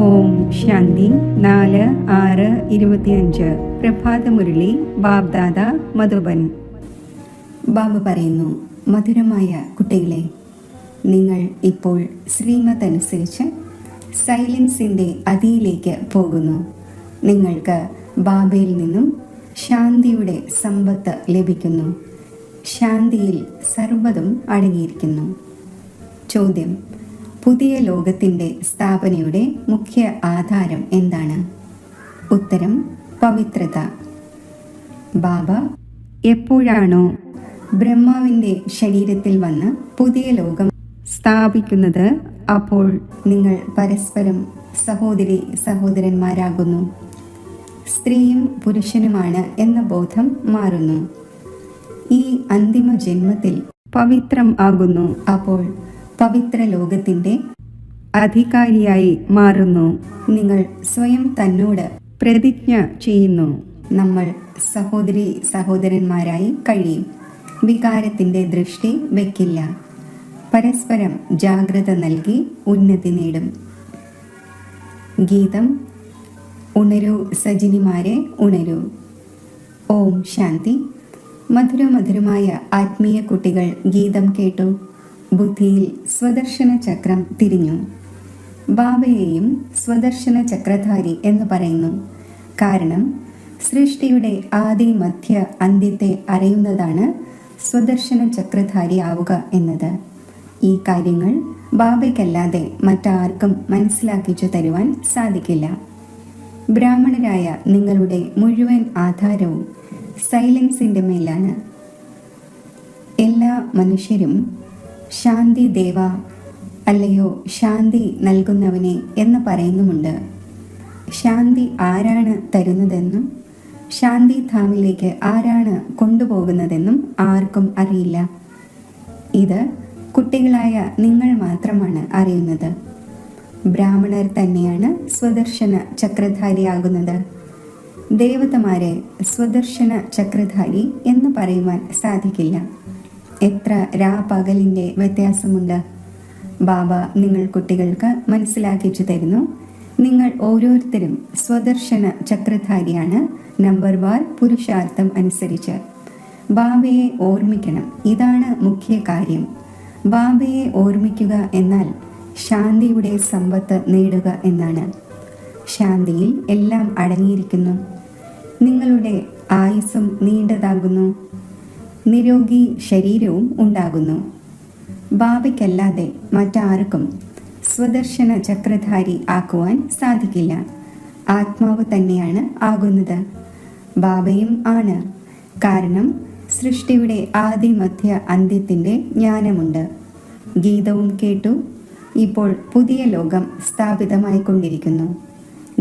ഓം ശാന്തി 4/6/25 പ്രഭാതമുരളി ബാബ്ദാദ മധുബൻ. ബാബ പറയുന്നു, മധുരമായ കുട്ടികളെ, നിങ്ങൾ ഇപ്പോൾ ശ്രീമത് അനുസരിച്ച് സൈലൻസിൻ്റെ അതിയിലേക്ക് പോകുന്നു. നിങ്ങൾക്ക് ബാബയിൽ നിന്നും ശാന്തിയുടെ സമ്പത്ത് ലഭിക്കുന്നു. ശാന്തിയിൽ സർവ്വതും അടങ്ങിയിരിക്കുന്നു. ചോദ്യം: പുതിയ ലോകത്തിൻ്റെ സ്ഥാപനയുടെ മുഖ്യ ആധാരം എന്താണ്? ഉത്തരം: പവിത്രത. ബാബ എപ്പോഴാണോ ബ്രഹ്മാവിൻ്റെ ശരീരത്തിൽ വന്ന് പുതിയ ലോകം സ്ഥാപിക്കുന്നത്, അപ്പോൾ നിങ്ങൾ പരസ്പരം സഹോദരി സഹോദരന്മാരാകുന്നു. സ്ത്രീയും പുരുഷനുമാണ് എന്ന ബോധം മാറുന്നു. ഈ അന്തിമ ജന്മത്തിൽ പവിത്രം ആകുന്നു. അപ്പോൾ പവിത്ര ലോകത്തിൻ്റെ അധികാരിയായി മാറുന്നു. നിങ്ങൾ സ്വയം തന്നോട് പ്രതിജ്ഞ ചെയ്യുന്നു, നമ്മൾ സഹോദരി സഹോദരന്മാരായി കഴിയും. വികാരത്തിൻ്റെ ദൃഷ്ടി വയ്ക്കില്ല. പരസ്പരം ജാഗ്രത നൽകി ഉന്നതി നേടും. ഗീതം: ഉണരൂ സജിനിമാരെ, ഉണരൂ. ഓം ശാന്തി. മധുരമധുരമായ ആത്മീയ കുട്ടികൾ ഗീതം കേട്ടു. ബുദ്ധിയിൽ സ്വദർശന ചക്രം തിരിഞ്ഞു. ബാബയെയും സ്വദർശന ചക്രധാരി എന്ന് പറയുന്നു. കാരണം സൃഷ്ടിയുടെ ആദി മധ്യ അന്ത്യത്തെ അറിയുന്നതാണ് സ്വദർശന ചക്രധാരി ആവുക എന്നത്. ഈ കാര്യങ്ങൾ ബാബയ്ക്കല്ലാതെ മറ്റാർക്കും മനസ്സിലാക്കിച്ചു തരുവാൻ സാധിക്കില്ല. ബ്രാഹ്മണരായ നിങ്ങളുടെ മുഴുവൻ ആധാരവും സൈലൻസിൻ്റെ മേലാണ്. എല്ലാ മനുഷ്യരും ശാന്തി ദേവ, അല്ലയോ ശാന്തി നൽകുന്നവനെ എന്ന് പറയുന്നുമുണ്ട്. ശാന്തി ആരാണ് തരുന്നതെന്നും ശാന്തി ധാമിലേക്ക് ആരാണ് കൊണ്ടുപോകുന്നതെന്നും ആർക്കും അറിയില്ല. ഇത് കുട്ടികളായ നിങ്ങൾ മാത്രമാണ് അറിയുന്നത്. ബ്രാഹ്മണർ തന്നെയാണ് സ്വദർശന ചക്രധാരിയാകുന്നത്. ദേവതമാരെ സ്വദർശന ചക്രധാരി എന്ന് പറയുവാൻ സാധിക്കില്ല. എത്ര രാപകലിൻ്റെ വ്യത്യാസമുണ്ട്! ബാബ നിങ്ങൾ കുട്ടികൾക്ക് മനസ്സിലാക്കിച്ചു തരുന്നു. നിങ്ങൾ ഓരോരുത്തരും സ്വദർശന ചക്രധാരിയാണ്. നമ്പർ വാർ പുരുഷാർത്ഥം അനുസരിച്ച് ബാബയെ ഓർമ്മിക്കണം. ഇതാണ് മുഖ്യ കാര്യം. ബാബയെ ഓർമ്മിക്കുക എന്നാൽ ശാന്തിയുടെ സമ്പത്ത് നേടുക എന്നാണ്. ശാന്തിയിൽ എല്ലാം അടങ്ങിയിരിക്കുന്നു. നിങ്ങളുടെ ആയുസ്സും നീണ്ടതാകുന്നു. നിരോഗി ശരീരവും ഉണ്ടാകുന്നു. ബാബയ്ക്കല്ലാതെ മറ്റാർക്കും സ്വദർശന ചക്രധാരി ആക്കുവാൻ സാധിക്കില്ല. ആത്മാവ് തന്നെയാണ് ആകുന്നത്. ബാബയും ആണ്. കാരണം സൃഷ്ടിയുടെ ആദി മധ്യ അന്ത്യത്തിൻ്റെ ജ്ഞാനമുണ്ട്. ഗീതവും കേട്ടു. ഇപ്പോൾ പുതിയ ലോകം സ്ഥാപിതമായിക്കൊണ്ടിരിക്കുന്നു.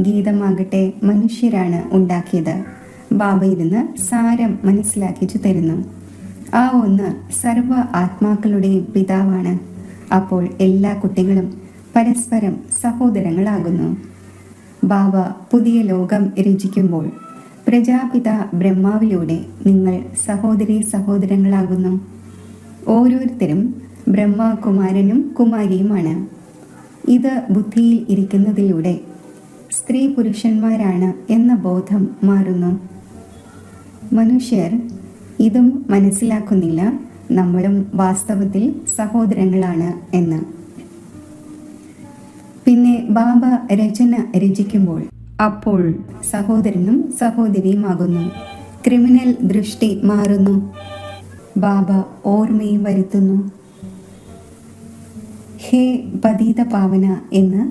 ഗീതമാകട്ടെ മനുഷ്യരാണ് ഉണ്ടാക്കിയത്. ബാബ ഇരുന്ന് സാരം മനസ്സിലാക്കിച്ചു തരുന്നു. ആ ഒന്ന് സർവ ആത്മാക്കളുടെയും പിതാവാണ്. അപ്പോൾ എല്ലാ കുട്ടികളും പരസ്പരം സഹോദരങ്ങളാകുന്നു. ബാബ പുതിയ ലോകം രചിക്കുമ്പോൾ പ്രജാപിത ബ്രഹ്മാവിലൂടെ നിങ്ങൾ സഹോദരി സഹോദരങ്ങളാകുന്നു. ഓരോരുത്തരും ബ്രഹ്മകുമാരനും കുമാരിയുമാണ്. ഇത് ബുദ്ധിയിൽ ഇരിക്കുന്നതിലൂടെ സ്ത്രീ പുരുഷന്മാരാണ് എന്ന ബോധം മാറുന്നു. മനുഷ്യർ ഇതും മനസ്സിലാക്കുന്നില്ല, നമ്മളും വാസ്തവത്തിൽ സഹോദരങ്ങളാണ് എന്ന്. പിന്നെ ബാബ രചന രചിക്കുമ്പോൾ അപ്പോൾ സഹോദരനും സഹോദരിയുമാകുന്നു. ക്രിമിനൽ ദൃഷ്ടി മാറുന്നു. ബാബ ഓർമ്മയും വരുത്തുന്നു. ഹേ പതീത പാവന എന്ന്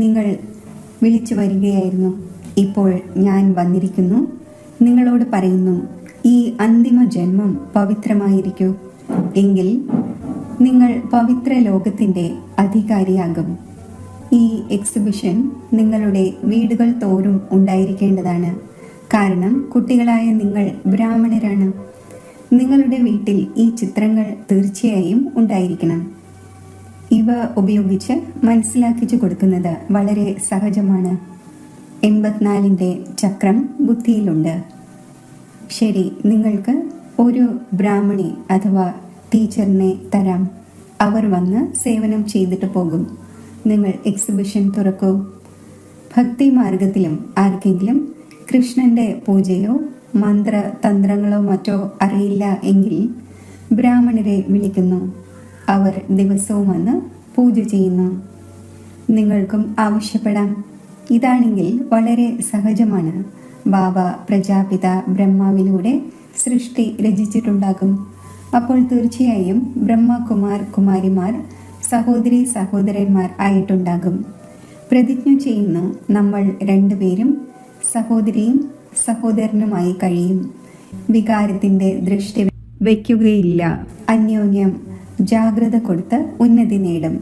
നിങ്ങൾ വിളിച്ചു വരികയായിരുന്നു. ഇപ്പോൾ ഞാൻ വന്നിരിക്കുന്നു. നിങ്ങളോട് പറയുന്നു, ഈ അന്തിമ ജന്മം പവിത്രമായിരിക്കൂ. എങ്കിൽ നിങ്ങൾ പവിത്ര ലോകത്തിൻ്റെ അധികാരിയാകും. ഈ എക്സിബിഷൻ നിങ്ങളുടെ വീടുകൾ തോറും ഉണ്ടായിരിക്കേണ്ടതാണ്. കാരണം കുട്ടികളായ നിങ്ങൾ ബ്രാഹ്മണരാണ്. നിങ്ങളുടെ വീട്ടിൽ ഈ ചിത്രങ്ങൾ തീർച്ചയായും ഉണ്ടായിരിക്കണം. ഇവ ഉപയോഗിച്ച് മനസ്സിലാക്കിച്ചു കൊടുക്കുന്നത് വളരെ സഹജമാണ്. 84ൻ്റെ ചക്രം ബുദ്ധിയിലുണ്ട്. ശരി, നിങ്ങൾക്ക് ഒരു ബ്രാഹ്മണി അഥവാ ടീച്ചറിനെ തരാം. അവർ വന്ന് സേവനം ചെയ്തിട്ട് പോകും. നിങ്ങൾ എക്സിബിഷൻ തുറക്കൂ. ഭക്തി മാർഗത്തിലും ആർക്കെങ്കിലും കൃഷ്ണന്റെ പൂജയോ മന്ത്രതന്ത്രങ്ങളോ മറ്റോ അറിയില്ല എങ്കിൽ ബ്രാഹ്മണരെ വിളിക്കുന്നു. അവർ ദിവസവും വന്ന് പൂജ ചെയ്യുന്നു. നിങ്ങൾക്കും ആവശ്യപ്പെടാം. ഇതാണെങ്കിൽ വളരെ സഹജമാണ്. ബാബ പ്രജാപിത ബ്രഹ്മാവിലൂടെ സൃഷ്ടി രചിച്ചിട്ടുണ്ടാകും. അപ്പോൾ തീർച്ചയായും ബ്രഹ്മകുമാർ കുമാരിമാർ സഹോദരി സഹോദരന്മാർ ആയിട്ടുണ്ടാകും. പ്രതിജ്ഞ ചെയ്യുന്നു, നമ്മൾ രണ്ടുപേരും സഹോദരിയും സഹോദരനുമായി കഴിയും. വികാരത്തിന്റെ ദൃഷ്ടി വയ്ക്കുകയില്ല. അന്യോന്യം ജാഗ്രത കൊടുത്ത് ഉന്നതി നേടും.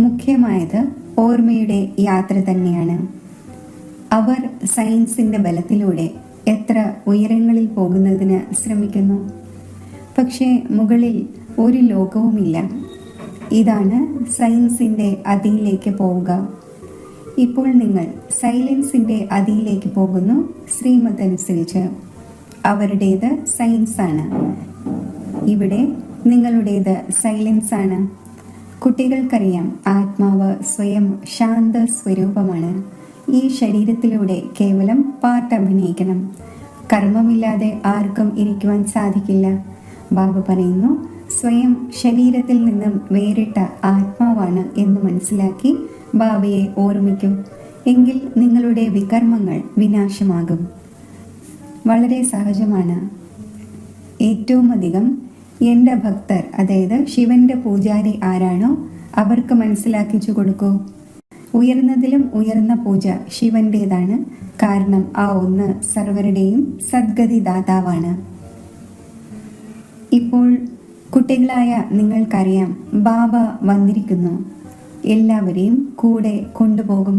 മുഖ്യമായത് ഓർമ്മയുടെ യാത്ര തന്നെയാണ്. അവർ സയൻസിന്റെ ബലത്തിലൂടെ എത്ര ഉയരങ്ങളിൽ പോകുന്നതിന് ശ്രമിക്കുന്നു. പക്ഷേ മുകളിൽ ഒരു ലോകവുമില്ല. ഇതാണ് സയൻസിന്റെ അതിയിലേക്ക് പോവുക. ഇപ്പോൾ നിങ്ങൾ സൈലൻസിന്റെ അതിയിലേക്ക് പോകുന്നു. ശ്രീമത് അനുസരിച്ച് അവരുടേത് സയൻസാണ്, ഇവിടെ നിങ്ങളുടേത് സൈലൻസ് ആണ്. കുട്ടികൾക്കറിയാം, ആത്മാവ് സ്വയം ശാന്ത സ്വരൂപമാണ്. ഈ ശരീരത്തിലൂടെ കേവലം പാർട്ട് അഭിനയിക്കണം. കർമ്മമില്ലാതെ ആർക്കും ഇരിക്കുവാൻ സാധിക്കില്ല. ബാബ പറയുന്നു, സ്വയം ശരീരത്തിൽ നിന്നും വേറിട്ട ആത്മാവാണ് എന്ന് മനസ്സിലാക്കി ബാബയെ ഓർമ്മിക്കൂ. എങ്കിൽ നിങ്ങളുടെ വികർമ്മങ്ങൾ വിനാശമാകും. വളരെ സഹജമാണ്. ഏറ്റവും അധികം എൻ്റെ ഭക്തർ, അതായത് ശിവന്റെ പൂജാരി ആരാണോ അവർക്ക് മനസ്സിലാക്കിച്ചു കൊടുക്കൂ. ഉയർന്നതിലും ഉയർന്ന പൂജ ശിവന്റേതാണ്. കാരണം ആ ഒന്ന് സർവരുടെയും സദ്ഗതി ദാതാവാണ്. ഇപ്പോൾ കുട്ടികളായ നിങ്ങൾക്കറിയാം, ബാബ വന്നിരിക്കുന്നു. എല്ലാവരെയും കൂടെ കൊണ്ടുപോകും.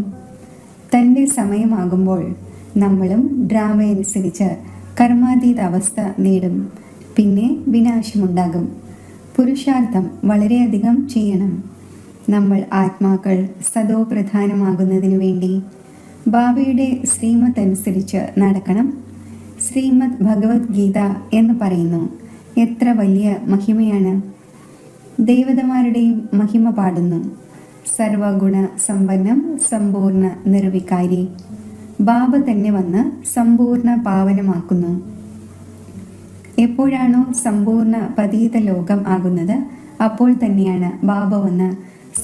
തൻ്റെ സമയമാകുമ്പോൾ നമ്മളും ഡ്രാമയനുസരിച്ച് കർമാതീത അവസ്ഥ നേടും. പിന്നെ വിനാശമുണ്ടാകും. പുരുഷാർത്ഥം വളരെയധികം ചെയ്യണം. നമ്മൾ ആത്മാക്കൾ സദോ പ്രധാനമാകുന്നതിനു വേണ്ടി ബാബയുടെ ശ്രീമത് അനുസരിച്ച് നടക്കണം. ശ്രീമദ് ഭഗവത്ഗീത എന്ന് പറയുന്നു. എത്ര വലിയ മഹിമയാണ്! ദേവതമാരുടെയും മഹിമ പാടുന്നു. സർവഗുണ സമ്പന്നം സമ്പൂർണ്ണ നിർവികാരി. ബാബ തന്നെ വന്ന് സമ്പൂർണ്ണ പാവനമാക്കുന്നു. എപ്പോഴാണോ സമ്പൂർണ്ണ പതീത ലോകം ആകുന്നത്, അപ്പോൾ തന്നെയാണ് ബാബ വന്ന്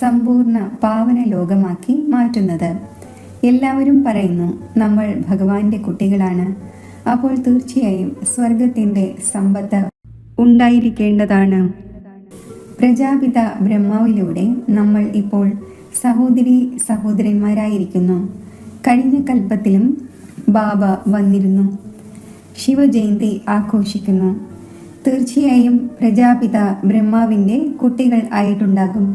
സമ്പൂർണ്ണ പാവന ലോകമാക്കി മാറ്റുന്നത്. എല്ലാവരും പറയുന്നു, നമ്മൾ ഭഗവാന്റെ കുട്ടികളാണ്. അപ്പോൾ തീർച്ചയായും സ്വർഗത്തിന്റെ സമ്പത്ത് ഉണ്ടായിരിക്കേണ്ടതാണ്. പ്രജാപിത ബ്രഹ്മാവിലൂടെ നമ്മൾ ഇപ്പോൾ സഹോദരി സഹോദരന്മാരായിരിക്കുന്നു. കഴിഞ്ഞ കൽപ്പത്തിലും ബാബ വന്നിരുന്നു. ശിവജയന്തി ആഘോഷിക്കുന്നു. തീർച്ചയായും പ്രജാപിത ബ്രഹ്മാവിൻ്റെ കുട്ടികൾ ആയിട്ടുണ്ടാകും.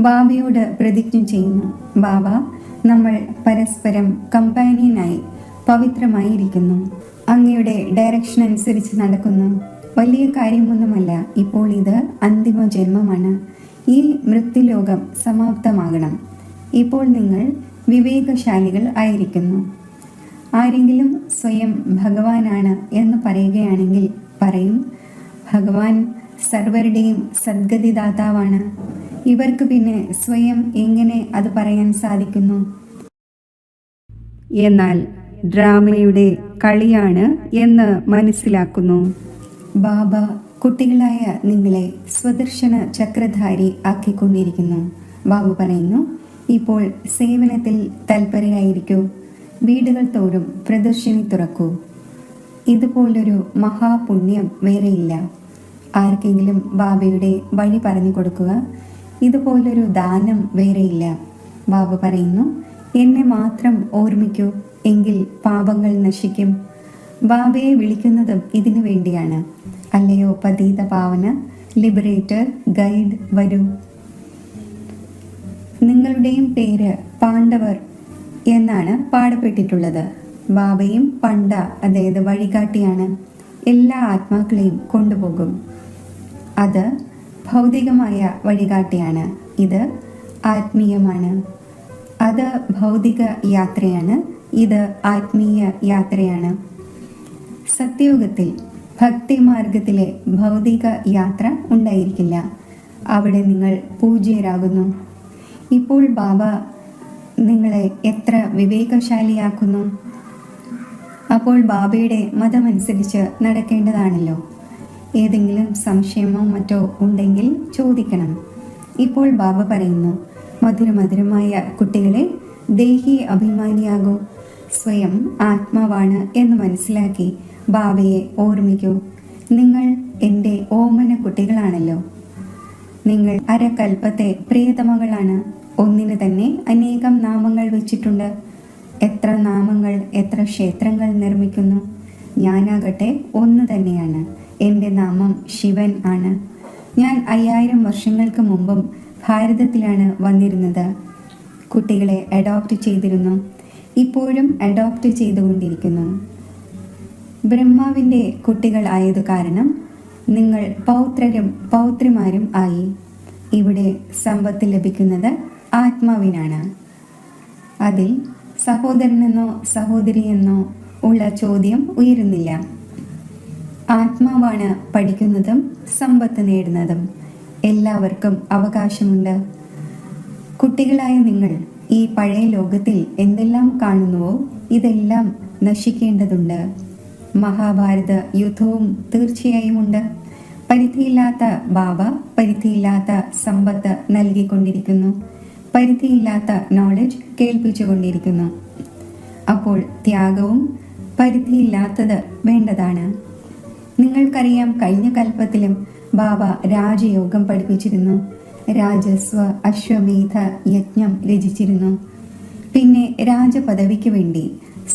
ബാബയോട് പ്രതിജ്ഞ ചെയ്യുന്നു, ബാബ, നമ്മൾ പരസ്പരം കമ്പാനിയനായി പവിത്രമായിരിക്കുന്നു. അങ്ങയുടെ ഡയറക്ഷൻ അനുസരിച്ച് നടക്കുന്നു. വലിയ കാര്യമൊന്നുമല്ല. ഇപ്പോൾ ഇത് അന്തിമ ജന്മമാണ്. ഈ മൃത്യുലോകം സമാപ്തമാകണം. ഇപ്പോൾ നിങ്ങൾ വിവേകശാലികൾ ആയിരിക്കുന്നു. ആരെങ്കിലും സ്വയം ഭഗവാനാണ് എന്ന് പറയുകയാണെങ്കിൽ പറയും, ഭഗവാൻ സർവരുടെയും സദ്ഗതിദാതാവാണ്. ഇവർക്ക് പിന്നെ സ്വയം എങ്ങനെ അത് പറയാൻ സാധിക്കുന്നു? എന്നാൽ ഡ്രാമയുടെ കളിയാണ് എന്ന് മനസ്സിലാക്കുന്നു. ബാബ കുട്ടികളായ നിങ്ങളെ സ്വദർശന ചക്രധാരി ആക്കിക്കൊണ്ടിരിക്കുന്നു. ബാബ പറയുന്നു, ഇപ്പോൾ സേവനത്തിൽ തൽപരരായിരിക്കൂ. വീടുകൾ തോറും പ്രദർശിനി തുറക്കൂ. ഇതുപോലൊരു മഹാപുണ്യം വേറെയില്ല. ആർക്കെങ്കിലും ബാബയുടെ വഴി പറഞ്ഞു കൊടുക്കുക. ഇതുപോലൊരു ദാനം വേറെയില്ല. ബാബ പറയുന്നു, എന്നെ മാത്രം ഓർമ്മിക്കൂ, എങ്കിൽ പാപങ്ങൾ നശിക്കും. ബാബയെ വിളിക്കുന്നതും ഇതിനു വേണ്ടിയാണ്. അല്ലയോ പതീത പാവന, ലിബറേറ്റർ, ഗൈഡ്, വരൂ. നിങ്ങളുടെയും പേര് പാണ്ഡവർ എന്നാണ് പാടപ്പെട്ടിട്ടുള്ളത്. ബാബയും പണ്ഡ, അതായത് വഴികാട്ടിയാണ്. എല്ലാ ആത്മാക്കളെയും കൊണ്ടുപോകും. അത് ഭൗതികമായ വഴികാട്ടിയാണ്. ഇത് ആത്മീയമാണ്. അത് ഭൗതിക യാത്രയാണ്. ഇത് ആത്മീയ യാത്രയാണ്. സത്യയുഗത്തിൽ ഭക്തിമാർഗത്തിലെ ഭൗതിക യാത്ര ഉണ്ടായിരിക്കില്ല. അവിടെ നിങ്ങൾ പൂജ്യരാകുന്നു. ഇപ്പോൾ ബാബ നിങ്ങളെ എത്ര വിവേകശാലിയാക്കുന്നു. അപ്പോൾ ബാബയുടെ മതമനുസരിച്ച് നടക്കേണ്ടതാണല്ലോ. ഏതെങ്കിലും സംശയമോ മറ്റോ ഉണ്ടെങ്കിൽ ചോദിക്കണം. ഇപ്പോൾ ബാബ പറയുന്നു, മധുരമധുരമായ കുട്ടികളെ, ദേഹി അഭിമാനിയാകൂ. സ്വയം ആത്മാവാണ് എന്ന് മനസ്സിലാക്കി ബാബയെ ഓർമ്മിക്കൂ. നിങ്ങൾ എൻ്റെ ഓമന കുട്ടികളാണല്ലോ. നിങ്ങൾ അരകൽപ്പത്തെ പ്രിയതമകളാണ്. ഒന്നിന് തന്നെ അനേകം നാമങ്ങൾ വെച്ചിട്ടുണ്ട്. എത്ര നാമങ്ങൾ, എത്ര ക്ഷേത്രങ്ങൾ നിർമ്മിക്കുന്നു. ഞാനാകട്ടെ ഒന്ന് തന്നെയാണ്. എൻ്റെ നാമം ശിവൻ ആണ്. ഞാൻ 5000 വർഷങ്ങൾക്ക് മുമ്പും ഭാരതത്തിലാണ് വന്നിരുന്നത്. കുട്ടികളെ അഡോപ്റ്റ് ചെയ്തിരുന്നു. ഇപ്പോഴും അഡോപ്റ്റ് ചെയ്തുകൊണ്ടിരിക്കുന്നു. ബ്രഹ്മാവിൻ്റെ കുട്ടികൾ ആയതു കാരണം നിങ്ങൾ പൗത്രരും പൗത്രിമാരും ആയി. ഇവിടെ സമ്പത്ത് ലഭിക്കുന്നത് ആത്മാവിനാണ്. അതിൽ സഹോദരനെന്നോ സഹോദരിയെന്നോ ഉള്ള ചോദ്യം ഉയരുന്നില്ല. ആത്മാവാണ് പഠിക്കുന്നതും സമ്പത്ത് നേടുന്നതും. എല്ലാവർക്കും അവകാശമുണ്ട്. കുട്ടികളായ നിങ്ങൾ ഈ പഴയ ലോകത്തിൽ എന്തെല്ലാം കാണുന്നുവോ ഇതെല്ലാം നശിക്കേണ്ടതുണ്ട്. മഹാഭാരത യുദ്ധവും തീർച്ചയായും ഉണ്ട്. പരിധിയില്ലാത്ത ബാബ പരിധിയില്ലാത്ത സമ്പത്ത് നൽകിക്കൊണ്ടിരിക്കുന്നു. പരിധിയില്ലാത്ത നോളജ് കേൾപ്പിച്ചുകൊണ്ടിരിക്കുന്നു. അപ്പോൾ ത്യാഗവും പരിധിയില്ലാത്തത് വേണ്ടതാണ്. നിങ്ങൾക്കറിയാം, കഴിഞ്ഞ കൽപ്പത്തിലും ബാബ രാജയോഗം പഠിപ്പിച്ചിരുന്നു. രാജസ്വ അശ്വമേധ യജ്ഞം രചിച്ചിരുന്നു. പിന്നെ രാജപദവിക്ക് വേണ്ടി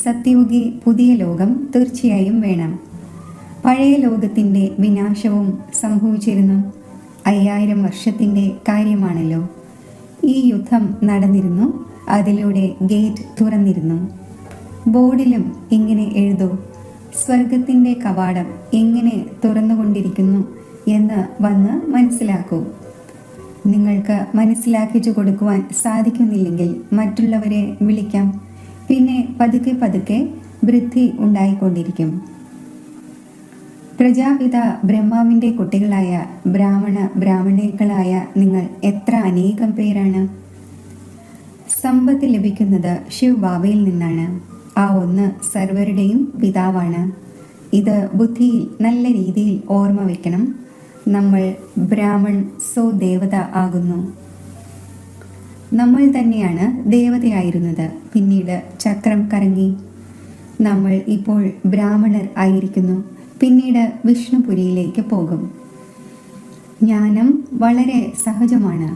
സത്യയുഗി പുതിയ ലോകം തീർച്ചയായും വേണം. പഴയ ലോകത്തിൻ്റെ വിനാശവും സംഭവിച്ചിരുന്നു. 5000 വർഷത്തിൻ്റെ കാര്യമാണല്ലോ. ഈ യുദ്ധം നടന്നിരുന്നു. അതിലൂടെ ഗേറ്റ് തുറന്നിരുന്നു. ബോർഡിലും ഇങ്ങനെ എഴുതൂ, സ്വർഗത്തിൻ്റെ കവാടം എങ്ങനെ തുറന്നുകൊണ്ടിരിക്കുന്നു എന്ന് വന്ന് മനസ്സിലാക്കൂ. നിങ്ങൾക്ക് മനസ്സിലാക്കിച്ചു കൊടുക്കുവാൻ സാധിക്കുന്നില്ലെങ്കിൽ മറ്റുള്ളവരെ വിളിക്കാം. പിന്നെ പതുക്കെ പതുക്കെ വൃദ്ധി ഉണ്ടായിക്കൊണ്ടിരിക്കും. പ്രജാപിത ബ്രഹ്മാവിൻ്റെ കുട്ടികളായ ബ്രാഹ്മണേക്കളായ നിങ്ങൾ എത്ര അനേകം പേരാണ്. സമ്പത്ത് ലഭിക്കുന്നത് ശിവ് ബാബയിൽ നിന്നാണ്. ആ ഒന്ന് സർവരുടെയും പിതാവാണ്. ഇത് ബുദ്ധിയിൽ നല്ല രീതിയിൽ ഓർമ്മ വയ്ക്കണം. നമ്മൾ ബ്രാഹ്മൺ ദേവത ആകുന്നു. നമ്മൾ തന്നെയാണ് ദേവതയായിരുന്നത്. പിന്നീട് ചക്രം കറങ്ങി. നമ്മൾ ഇപ്പോൾ ബ്രാഹ്മണർ ആയിരിക്കുന്നു. പിന്നീട് വിഷ്ണുപുരിയിലേക്ക് പോകും. ജ്ഞാനം വളരെ സഹജമാണ്.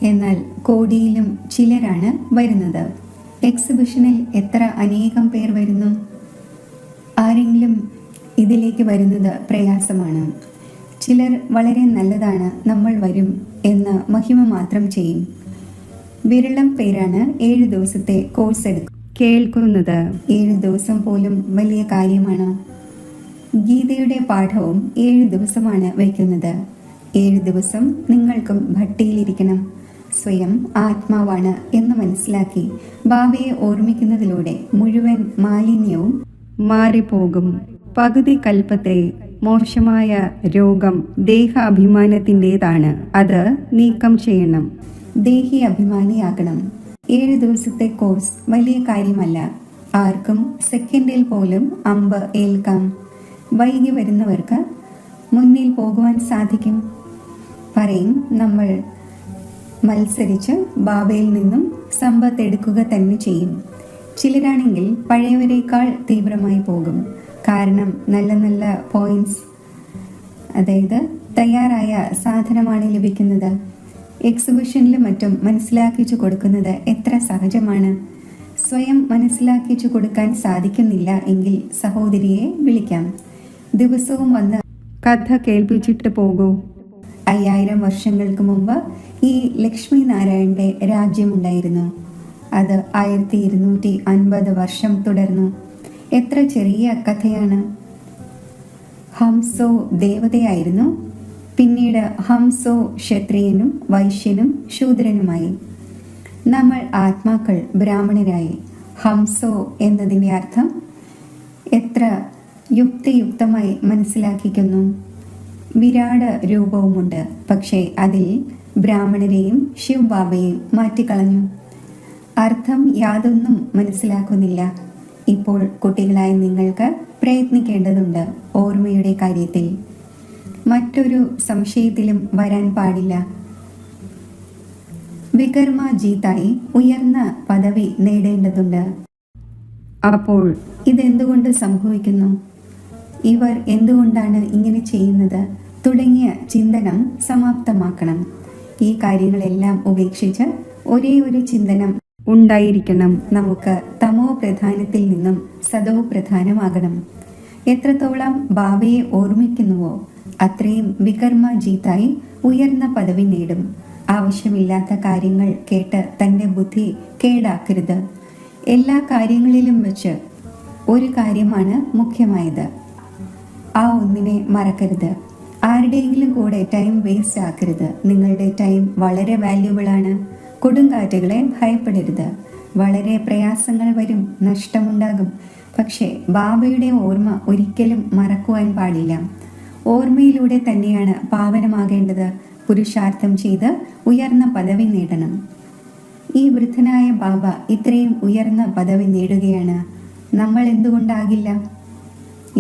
എന്നാൽ കോടിയിലും ചിലരാണ് വരുന്നത്. എക്സിബിഷനിൽ എത്ര അനേകം പേർ വരുന്നു. ആരെങ്കിലും ഇതിലേക്ക് വരുന്നത് പ്രയാസമാണ്. ചിലർ വളരെ നല്ലതാണ്, നമ്മൾ വരും എന്ന് മഹിമ മാത്രം ചെയ്യും. വിരളം പേരാണ് 7 ദിവസത്തെ കോഴ്സ് കേൾക്കുന്നത്. 7 ദിവസം പോലും വലിയ കാര്യമാണ്. ഗീതയുടെ പാഠവും 7 ദിവസമാണ് വയ്ക്കുന്നത്. 7 ദിവസം നിങ്ങൾക്കും ഭട്ടിയിലിരിക്കണം. സ്വയം ആത്മാവാണ് എന്ന് മനസ്സിലാക്കി ബാബയെ ഓർമ്മിക്കുന്നതിലൂടെ മുഴുവൻ മാലിന്യവും മാറിപ്പോകും. പകുതി കൽപ്പത്തെ മോശമായ രോഗം ദേഹാഭിമാനത്തിൻ്റെതാണ്. അത് നീക്കം ചെയ്യണം. ദേഹി അഭിമാനിയാകണം. 7 ദിവസത്തെ കോഴ്സ് വലിയ കാര്യമല്ല. ആർക്കും സെക്കൻഡിൽ പോലും അമ്പ് ഏൽക്കാം. വൈകി വരുന്നവർക്ക് മുന്നിൽ പോകുവാൻ സാധിക്കും. പറയും, നമ്മൾ മത്സരിച്ച് ബാബയിൽ നിന്നും സമ്പത്ത് എടുക്കുക തന്നെ ചെയ്യും. ചിലരാണെങ്കിൽ പഴയവരെക്കാൾ തീവ്രമായി പോകും. കാരണം നല്ല നല്ല പോയിന്റ്സ്, അതായത് തയ്യാറായ സാധനമാണ് ലഭിക്കുന്നത്. എക്സിബിഷനിലും മറ്റും മനസ്സിലാക്കിച്ചു കൊടുക്കുന്നത് എത്ര സഹജമാണ്. സ്വയം മനസ്സിലാക്കിച്ചു കൊടുക്കാൻ സാധിക്കുന്നില്ല എങ്കിൽ സഹോദരിയെ വിളിക്കാം. ദിവസവും വന്ന് കഥ കേൾപ്പിച്ചിട്ട് പോകൂ. 5000 വർഷങ്ങൾക്ക് മുമ്പ് ഈ ലക്ഷ്മി നാരായണന്റെ രാജ്യമുണ്ടായിരുന്നു. അത് 1250 വർഷം തുടർന്നു. എത്ര ചെറിയ കഥയാണ്. ഹംസോ ദേവതയായിരുന്നു. പിന്നീട് ഹംസോ ക്ഷത്രിയനും വൈശ്യനും ശൂദ്രനുമായി. നമ്മൾ ആത്മാക്കൾ ബ്രാഹ്മണരായി. ഹംസോ എന്നതിൻ്റെ അർത്ഥം എത്ര യുക്തിയുക്തമായി മനസ്സിലാക്കിക്കുന്നു. വിരാട് രൂപവുമുണ്ട്. പക്ഷേ അതിൽ ബ്രാഹ്മണരെയും ശിവ് ബാബയെയും മാറ്റിക്കളഞ്ഞു. അർത്ഥം യാതൊന്നും മനസ്സിലാക്കുന്നില്ല. ഇപ്പോൾ കുട്ടികളായ നിങ്ങൾക്ക് പ്രയത്നിക്കേണ്ടതുണ്ട് ഓർമ്മയുടെ കാര്യത്തിൽ. മറ്റൊരു സംശയത്തിലും വരാൻ പാടില്ല. വികർമ്മ ജീത്തായി ഉയർന്ന പദവി നേടേണ്ടതുണ്ട്. അപ്പോൾ ഇതെന്തുകൊണ്ട് സംഭവിക്കുന്നു, ഇവർ എന്തുകൊണ്ടാണ് ഇങ്ങനെ ചെയ്യുന്നത് തുടങ്ങിയ ചിന്തനം സമാപ്തമാക്കണം. ഈ കാര്യങ്ങളെല്ലാം ഉപേക്ഷിച്ച് ഒരേ ഒരു ചിന്തനം ഉണ്ടായിരിക്കണം. നമുക്ക് തമോ പ്രധാനത്തിൽ നിന്നും സദോ പ്രധാനമാകണം. എത്രത്തോളം ബാബയെ ഓർമ്മിക്കുന്നുവോ അത്രയും വികർമ്മ ജീത്തായി ഉയർന്ന പദവി നേടും. ആവശ്യമില്ലാത്ത കാര്യങ്ങൾ കേട്ട് തൻ്റെ ബുദ്ധി കേടാക്കരുത്. എല്ലാ കാര്യങ്ങളിലും വെച്ച് ഒരു കാര്യമാണ് മുഖ്യമായത്. ആ ഒന്നിനെ മറക്കരുത്. ആരുടെയെങ്കിലും കൂടെ ടൈം വേസ്റ്റ് ആക്കരുത്. നിങ്ങളുടെ ടൈം വളരെ വാല്യുബിൾ ആണ്. കൊടുങ്കാറ്റുകളെ ഭയപ്പെടരുത്. വളരെ പ്രയാസങ്ങൾ വരും, നഷ്ടമുണ്ടാകും. പക്ഷേ ബാബയുടെ ഓർമ്മ ഒരിക്കലും മറക്കുവാൻ പാടില്ല. ഓർമ്മയിലൂടെ തന്നെയാണ് പാവനമാകേണ്ടത്. പുരുഷാർത്ഥം ചെയ്ത് ഉയർന്ന പദവി നേടണം. ഈ വൃദ്ധനായ ബാബ ഇത്രയും ഉയർന്ന പദവി നേടുകയാണ്. നമ്മൾ എന്തുകൊണ്ടാകില്ല?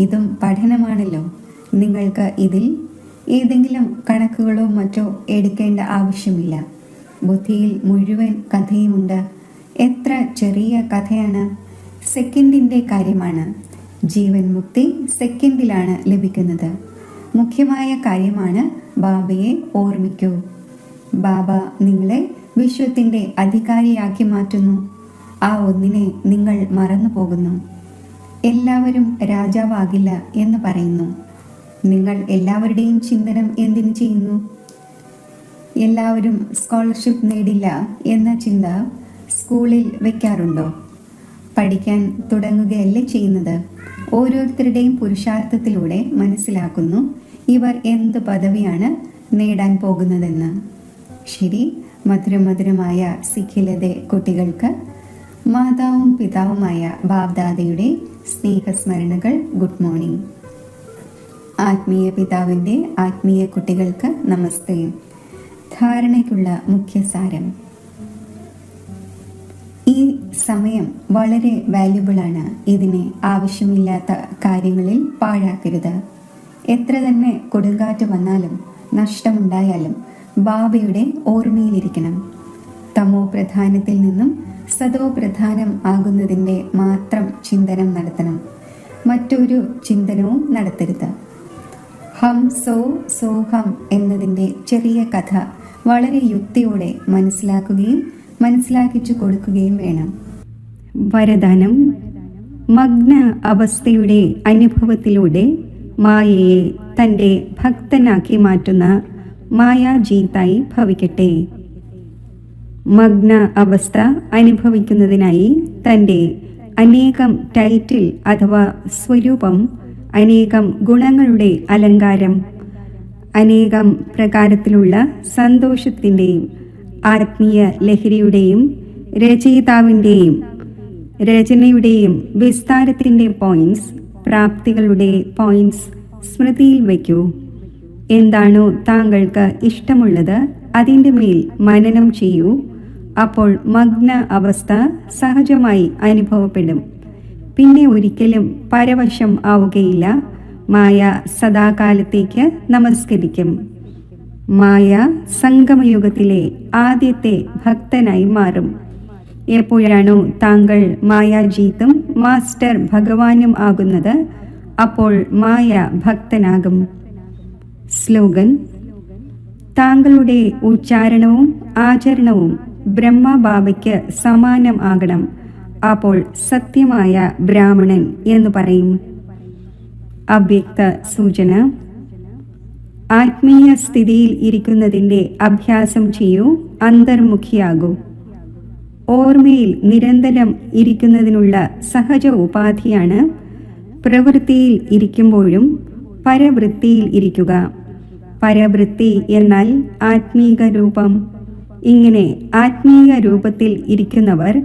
ഇതും പഠനമാണല്ലോ. നിങ്ങൾക്ക് ഇതിൽ ഏതെങ്കിലും കണക്കുകളോ മറ്റോ എടുക്കേണ്ട ആവശ്യമില്ല. ബുദ്ധിയിൽ മുഴുവൻ കഥയുമുണ്ട്. എത്ര ചെറിയ കഥയാണ്! സെക്കൻഡിൻ്റെ കാര്യമാണ്. ജീവൻ മുക്തി സെക്കൻഡിലാണ് ലഭിക്കുന്നത്. മുഖ്യമായ കാര്യമാണ് ബാബയെ ഓർമ്മിക്കൂ. ബാബ നിങ്ങളെ വിശ്വത്തിൻ്റെ അധികാരിയാക്കി മാറ്റുന്നു. ആ ഒന്നിനെ നിങ്ങൾ മറന്നു പോകുന്നു. എല്ലാവരും രാജാവാകില്ല എന്ന് പറയുന്നു. നിങ്ങൾ എല്ലാവരുടെയും ചിന്തനം എന്തിനു ചെയ്യുന്നു? എല്ലാവരും സ്കോളർഷിപ്പ് നേടില്ല എന്ന ചിന്ത സ്കൂളിൽ വെക്കാറുണ്ടോ? പഠിക്കാൻ തുടങ്ങുകയല്ലേ ചെയ്യുന്നത്. ഓരോരുത്തരുടെയും പുരുഷാർത്ഥത്തിലൂടെ മനസ്സിലാക്കുന്നു ഇവർ എന്ത് പദവിയാണ് നേടാൻ പോകുന്നതെന്ന്. ശരി, മധുരമധുരമായ സിഖിലതെ കുട്ടികൾക്ക് മാതാവും പിതാവുമായ ബാബ്ദാദയുടെ സ്നേഹസ്മരണകൾ. Good morning. ആത്മീയ പിതാവിൻ്റെ ആത്മീയ കുട്ടികൾക്ക് നമസ്തേ. ധാരണയ്ക്കുള്ള മുഖ്യസാരം. ഈ സമയം വളരെ വാല്യുബിളാണ്. ഇതിനെ ആവശ്യമില്ലാത്ത കാര്യങ്ങളിൽ പാഴാക്കരുത്. എത്ര തന്നെ കൊടുങ്കാറ്റ് വന്നാലും നഷ്ടമുണ്ടായാലും ബാബയുടെ ഓർമ്മയിലിരിക്കണം. തമോ പ്രധാനത്തിൽ നിന്നും സദോ പ്രധാനം ആകുന്നതിൻ്റെ മാത്രം ചിന്തനം നടത്തണം. മറ്റൊരു ചിന്തനവും നടത്തരുത്. ഹം സോ സോഹം എന്നതിൻ്റെ ചെറിയ കഥ വളരെ യുക്തിയോടെ മനസ്സിലാക്കുകയും മനസ്സിലാക്കിച്ചു കൊടുക്കുകയും വേണം. വരദാനം. മഗ്ന അവസ്ഥയുടെ അനുഭവത്തിലൂടെ മായയെ തൻ്റെ ഭക്തനാക്കി മാറ്റുന്ന മായാജീത്തായി ഭവിക്കട്ടെ. മഗ്ന അവസ്ഥ അനുഭവിക്കുന്നതിനായി തൻ്റെ അനേകം ടൈറ്റിൽ അഥവാ സ്വരൂപം, അനേകം ഗുണങ്ങളുടെ അലങ്കാരം, അനേകം പ്രകാരത്തിലുള്ള സന്തോഷത്തിൻ്റെയും ആത്മീയ ലഹരിയുടെയും രചയിതാവിൻ്റെയും രചനയുടെയും വിസ്താരത്തിൻ്റെ പോയിന്റ്സ്, പ്രാപ്തികളുടെ പോയിന്റ്സ് സ്മൃതിയിൽ വയ്ക്കൂ. എന്താണോ താങ്കൾക്ക് ഇഷ്ടമുള്ളത് അതിൻ്റെ മേൽ മനനം ചെയ്യൂ. അപ്പോൾ മഗ്ന അവസ്ഥ സഹജമായി അനുഭവപ്പെടും. പിന്നെ ഒരിക്കലും പരവശം ആവുകയില്ല. മായ സദാകാലത്തേക്ക് നമസ്കരിക്കും. മായ സംഗമയുഗത്തിലെ ആദ്യത്തെ ഭക്തനായി മാറും. എപ്പോഴാണോ താങ്കൾ മായാജീത്തും മാസ്റ്റർ ഭഗവാനും ആകുന്നത്, അപ്പോൾ മായ ഭക്തനാകും. സ്ലോഗൻ. താങ്കളുടെ ഉച്ചാരണവും ആചരണവും ബ്രഹ്മബാബയ്ക്ക് സമാനം ആകണം. അപ്പോൾ സത്യമായ ബ്രാഹ്മണൻ എന്ന് പറയും. അവ്യക്ത സൂചന. ആത്മീയ സ്ഥിതിയിൽ ഇരിക്കുന്നതിൻ്റെ അഭ്യാസം ചെയ്യൂ. അന്തർമുഖിയാകൂ. ഓർമ്മയിൽ നിരന്തരം ഇരിക്കുന്നതിനുള്ള സഹജ ഉപാധിയാണ് പ്രവൃത്തിയിൽ ഇരിക്കുമ്പോഴും പരവൃത്തിയിൽ ഇരിക്കുക. പരവൃത്തി എന്നാൽ ആത്മീക രൂപം. ഇങ്ങനെ ആത്മീയ രൂപത്തിൽ ഇരിക്കുന്നവർ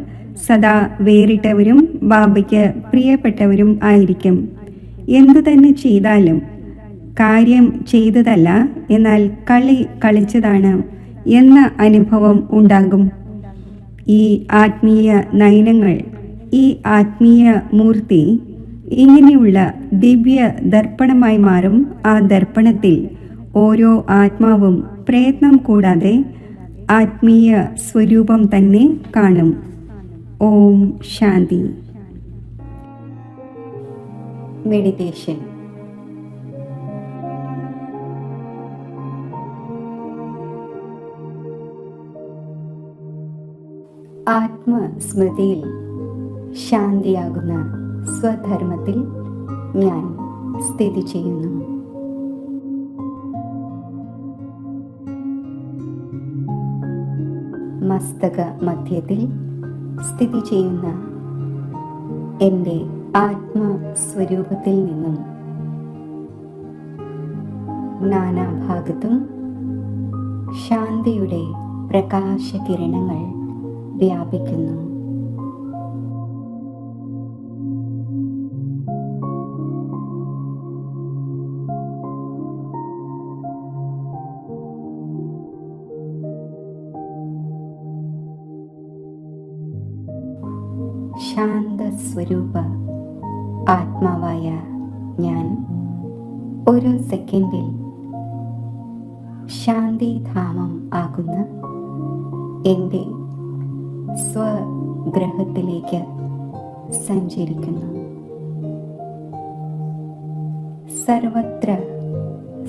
സദാ വേറിട്ടവരും ബാബയ്ക്ക് പ്രിയപ്പെട്ടവരും ആയിരിക്കും. എന്തു തന്നെ ചെയ്താലും കാര്യം ചെയ്തതല്ല, എന്നാൽ കളി കളിച്ചതാണ് എന്ന അനുഭവം ഉണ്ടാകും. ഈ ആത്മീയ നയനങ്ങൾ, ഈ ആത്മീയ മൂർത്തി ഇങ്ങനെയുള്ള ദിവ്യ ദർപ്പണമായി മാറും. ആ ദർപ്പണത്തിൽ ഓരോ ആത്മാവും പ്രയത്നം കൂടാതെ ആത്മീയ സ്വരൂപം തന്നെ കാണും. ഓം ശാന്തി. മെഡിറ്റേഷൻ. ആത്മസ്മൃതിയിൽ ശാന്തിയാകുന്ന സ്വധർമ്മത്തിൽ ഞാൻ സ്ഥിതി ചെയ്യുന്നു. മസ്തക മധ്യത്തിൽ സ്ഥിതി ചെയ്യുന്ന എൻ്റെ ആത്മസ്വരൂപത്തിൽ നിന്നും നാനാഭാഗത്തും ശാന്തിയുടെ പ്രകാശകിരണങ്ങൾ വ്യാപിക്കുന്നു. ശാന്തസ്വരൂപ ആത്മാവായ ഞാൻ ഒരു സെക്കൻഡിൽ ശാന്തിധാമം ആകുന്ന എൻ്റെ സ്വഗ്രഹത്തിലേക്ക് സഞ്ചരിക്കുന്നു. സർവത്ര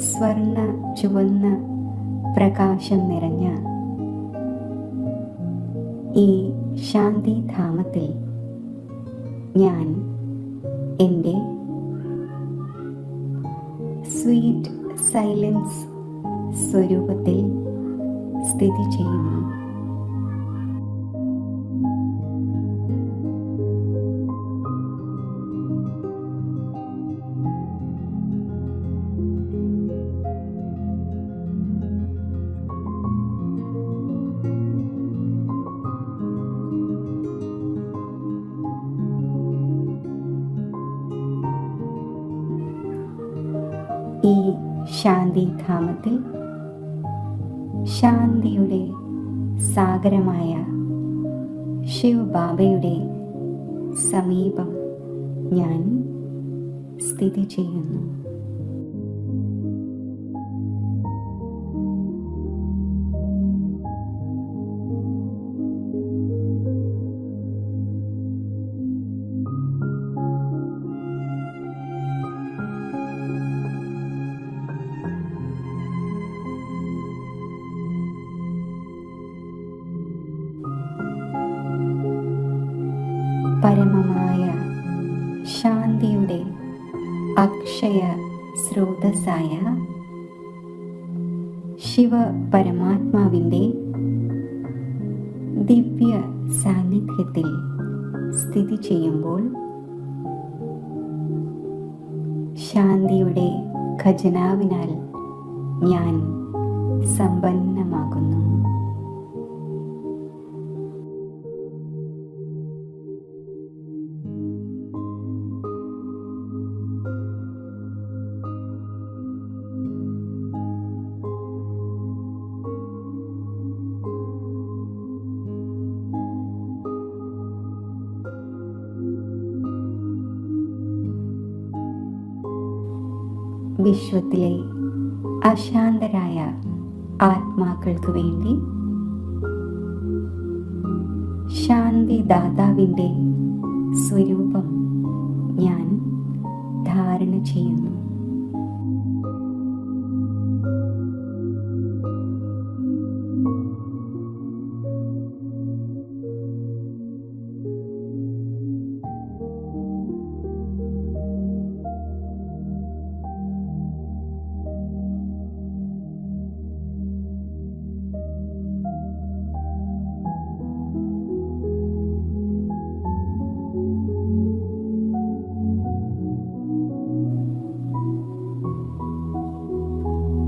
സ്വർണ്ണ ചുവന്ന പ്രകാശം നിറഞ്ഞ ഈ ശാന്തിധാമത്തിൽ ഞാൻ എൻ്റെ സ്വീറ്റ് സൈലൻസ് സ്വരൂപത്തിൽ സ്ഥിതി ചെയ്യുന്നു. ഈ ശാന്തിധാമത്തിൽ ശാന്തിയുടെ സാഗരമായ ശിവബാബയുടെ സമീപം ഞാൻ സ്ഥിതി ചെയ്യുന്നു. പരമമായ ശാന്തിയുടെ അക്ഷയ സ്രോതസ്സായ ശിവ പരമാത്മാവിൻ്റെ ദിവ്യ സാന്നിധ്യത്തിൽ സ്ഥിതി ചെയ്യുമ്പോൾ ശാന്തിയുടെ ഖജനാവിനാൽ ഞാൻ സമ്പന്നമാകുന്നു. വിശ്വത്തിലെ അശാന്തരായ ആത്മാക്കൾക്ക് വേണ്ടി ശാന്തിദാതാവിൻ്റെ സ്വരൂപം ഞാൻ ധാരണ ചെയ്യുന്നു.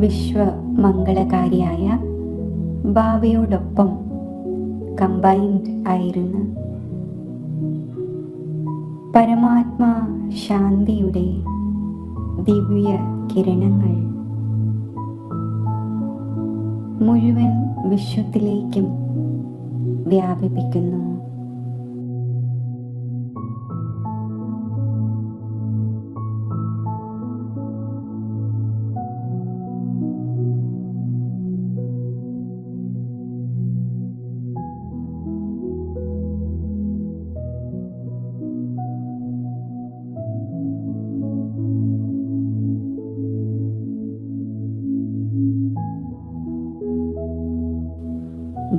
വിശ്വമംഗളകാരിയായ ബാബയോടൊപ്പം കമ്പൈൻഡ് ആയിരുന്ന പരമാത്മാ ശാന്തിയുടെ ദിവ്യ കിരണങ്ങൾ മുഴുവൻ വിശ്വത്തിലേക്കും വ്യാപിപ്പിക്കുന്നു.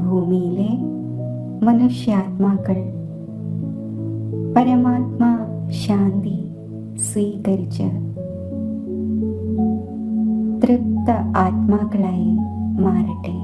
ഭൂമിയിലെ മനുഷ്യാത്മാക്കൾ പരമാത്മാ ശാന്തി സ്വീകരിച്ച് തൃപ്ത ആത്മാക്കളായി മാറട്ടെ.